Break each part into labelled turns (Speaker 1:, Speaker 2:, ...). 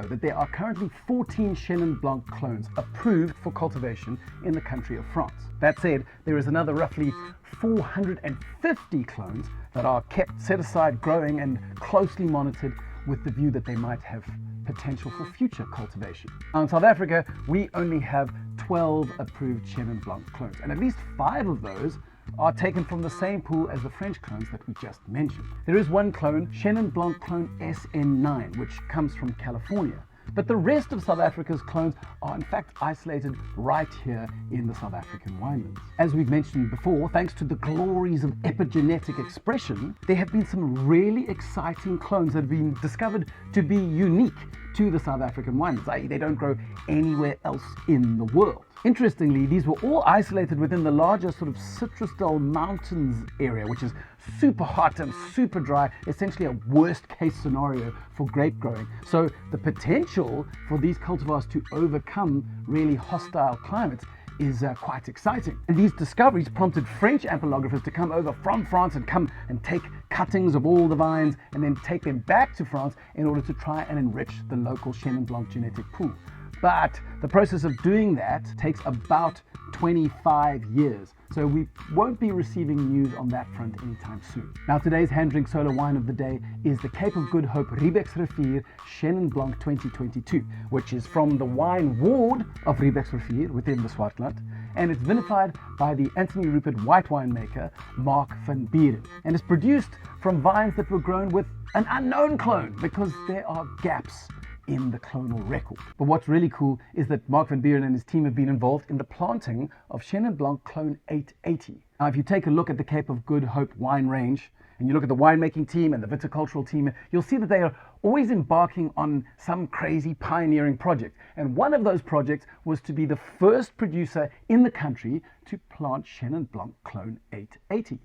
Speaker 1: that there are currently 14 Chenin Blanc clones approved for cultivation in the country of France. That said, there is another roughly 450 clones that are kept set aside, growing and closely monitored with the view that they might have potential for future cultivation. Now in South Africa, we only have 12 approved Chenin Blanc clones, and at least 5 of those are taken from the same pool as the French clones that we just mentioned. There is one clone, Chenin Blanc Clone SN9, which comes from California. But the rest of South Africa's clones are in fact isolated right here in the South African winelands. As we've mentioned before, thanks to the glories of epigenetic expression, there have been some really exciting clones that have been discovered to be unique to the South African winelands, i.e. they don't grow anywhere else in the world. Interestingly, these were all isolated within the larger sort of Citrusdal Mountains area, which is super hot and super dry, essentially a worst case scenario for grape growing. So the potential for these cultivars to overcome really hostile climates is quite exciting. And these discoveries prompted French ampelographers to come over from France and come and take cuttings of all the vines and then take them back to France in order to try and enrich the local Chenin Blanc genetic pool. But the process of doing that takes about 25 years. So we won't be receiving news on that front anytime soon. Now today's hand drink solo wine of the day is the Cape of Good Hope Riebeeksrivier Chenin Blanc 2022, which is from the wine ward of Riebeeksrivier within the Swartland, and it's vinified by the Anthonij Rupert white winemaker Mark van Buren, and is produced from vines that were grown with an unknown clone because there are gaps in the clonal record. But what's really cool is that Mark van Buren and his team have been involved in the planting of Chenin Blanc Clone 880. Now, if you take a look at the Cape of Good Hope wine range, and you look at the winemaking team and the viticultural team, you'll see that they are always embarking on some crazy pioneering project. And one of those projects was to be the first producer in the country to plant Chenin Blanc Clone 880.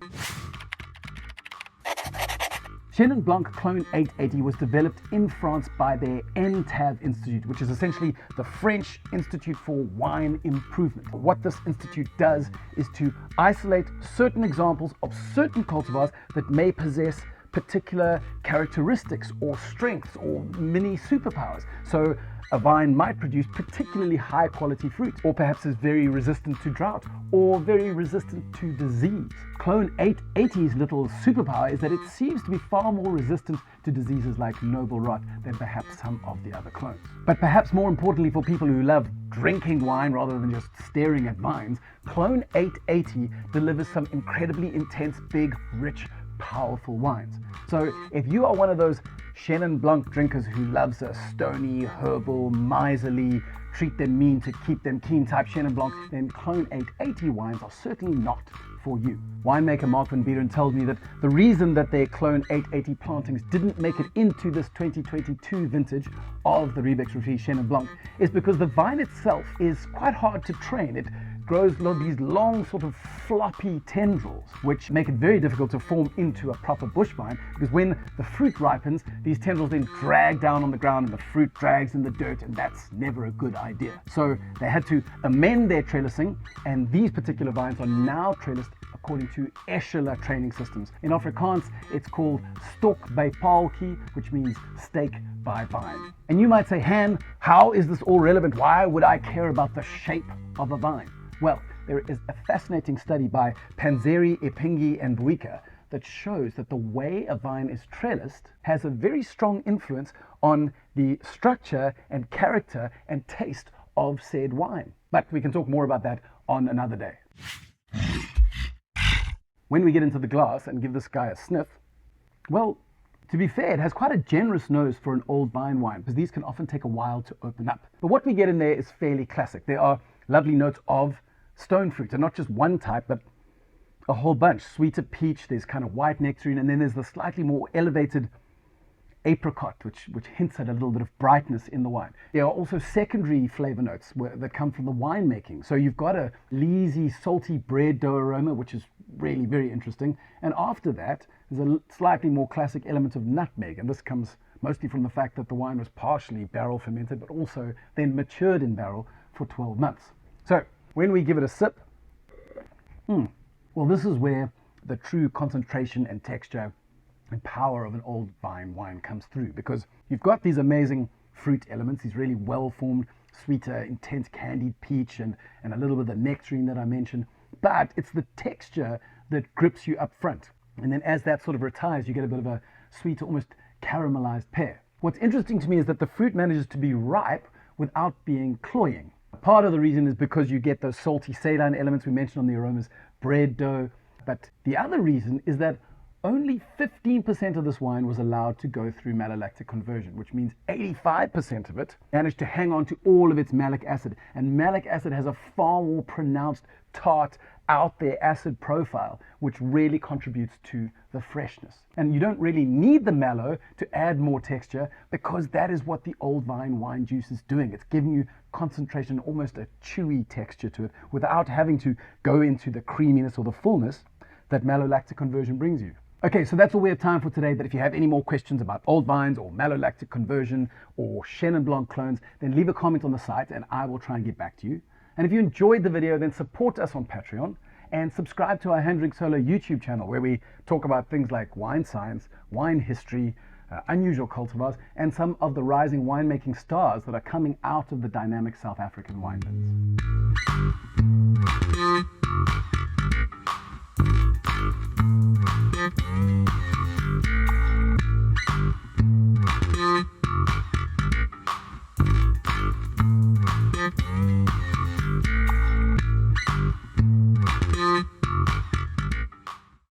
Speaker 1: Chenin Blanc Clone 880 was developed in France by their NTAV Institute, which is essentially the French Institute for Wine Improvement. What this institute does is to isolate certain examples of certain cultivars that may possess particular characteristics or strengths or mini superpowers. So a vine might produce particularly high quality fruit, or perhaps is very resistant to drought, or very resistant to disease. Clone 880's little superpower is that it seems to be far more resistant to diseases like noble rot than perhaps some of the other clones. But perhaps more importantly for people who love drinking wine rather than just staring at vines, Clone 880 delivers some incredibly intense, big, rich, powerful wines. So if you are one of those Chenin Blanc drinkers who loves a stony, herbal, miserly, treat them mean to keep them keen type Chenin Blanc, then Clone 880 wines are certainly not for you. Winemaker Mark van Buren told me that the reason that their Clone 880 plantings didn't make it into this 2022 vintage of the Riebeeksrivier Chenin Blanc is because the vine itself is quite hard to train. It grows these long sort of floppy tendrils, which make it very difficult to form into a proper bush vine, because when the fruit ripens, these tendrils then drag down on the ground and the fruit drags in the dirt, and that's never a good idea. So they had to amend their trellising, and these particular vines are now trellised according to Escheler training systems. In Afrikaans, it's called stok by paaltjie, which means stake by vine. And you might say, Han, how is this all relevant? Why would I care about the shape of a vine? Well, there is a fascinating study by Panzeri, Epingi, and Buika that shows that the way a vine is trellised has a very strong influence on the structure and character and taste of said wine. But we can talk more about that on another day. When we get into the glass and give this guy a sniff, well, to be fair, it has quite a generous nose for an old vine wine, because these can often take a while to open up. But what we get in there is fairly classic. There are lovely notes of stone fruit, and not just one type, but a whole bunch. Sweeter peach, there's kind of white nectarine, and then there's the slightly more elevated apricot, which hints at a little bit of brightness in the wine. There are also secondary flavor notes that come from the winemaking. So you've got a leesy, salty bread dough aroma, which is really very interesting. And after that, there's a slightly more classic element of nutmeg, and this comes mostly from the fact that the wine was partially barrel fermented, but also then matured in barrel for 12 months. So when we give it a sip, well, this is where the true concentration and texture and power of an old vine wine comes through, because you've got these amazing fruit elements, these really well-formed, sweeter, intense candied peach and a little bit of the nectarine that I mentioned. But it's the texture that grips you up front. And then as that sort of retires, you get a bit of a sweet, almost caramelized pear. What's interesting to me is that the fruit manages to be ripe without being cloying. Part of the reason is because you get those salty saline elements we mentioned on the aromas, bread dough. But the other reason is that only 15% of this wine was allowed to go through malolactic conversion, which means 85% of it managed to hang on to all of its malic acid. And malic acid has a far more pronounced, tart, out there acid profile, which really contributes to the freshness. And you don't really need the mallow to add more texture, because that is what the old vine wine juice is doing. It's giving you concentration, almost a chewy texture to it, without having to go into the creaminess or the fullness that malolactic conversion brings you. Okay, so that's all we have time for today, but if you have any more questions about old vines or malolactic conversion or Chenin Blanc clones, then leave a comment on the site and I will try and get back to you. And if you enjoyed the video, then support us on Patreon and subscribe to our Hand Drink Solo YouTube channel, where we talk about things like wine science, wine history, unusual cultivars, and some of the rising winemaking stars that are coming out of the dynamic South African wine bins.